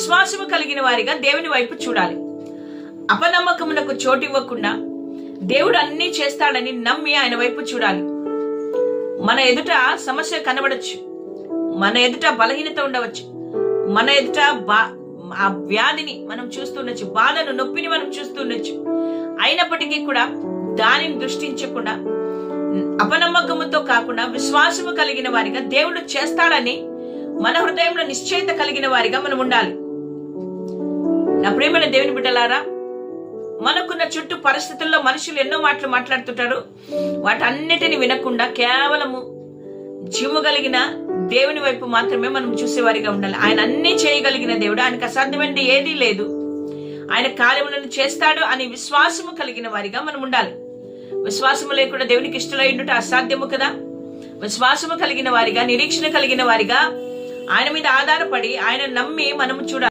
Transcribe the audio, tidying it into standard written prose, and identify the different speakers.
Speaker 1: విశ్వాసము కలిగిన వారిగా దేవుని వైపు చూడాలి. అపనమ్మకమునకు చోటు ఇవ్వకుండా దేవుడు అన్ని చేస్తాడని నమ్మి ఆయన వైపు చూడాలి. మన ఎదుట సమస్య కనబడచ్చు, మన ఎదుట బలహీనత ఉండవచ్చు, మన ఎదుట ఆ వ్యాధిని మనం చూస్తుండొచ్చు, బాధను నొప్పిని మనం చూస్తుండొచ్చు. అయినప్పటికీ కూడా దానిని దృష్టించకుండా అపనమ్మకముతో కాకుండా విశ్వాసము కలిగిన వారిగా దేవుడు చేస్తాడని మన హృదయంలో నిశ్చయిత కలిగిన వారిగా మనం ఉండాలి. నా ప్రియమైన దేవుని బిడ్డలారా, మనకున్న చుట్టూ పరిస్థితుల్లో మనుషులు ఎన్నో మాటలు మాట్లాడుతుంటారు. వాటన్నిటిని వినకుండా కేవలము జీవము కలిగిన దేవుని వైపు మాత్రమే మనం చూసేవారిగా ఉండాలి. ఆయన అన్ని చేయగలిగిన దేవుడు, ఆయనకు అసాధ్యమైనది ఏదీ లేదు. ఆయన కార్యములను చేస్తాడు అని విశ్వాసము కలిగిన వారిగా మనం ఉండాలి. విశ్వాసము లేకుండా దేవునికి ఇష్టలై ఉండుట అసాధ్యము కదా. విశ్వాసము కలిగిన వారిగా, నిరీక్షణ కలిగిన వారిగా, ఆయన మీద ఆధారపడి ఆయన నమ్మి మనము చూడాలి.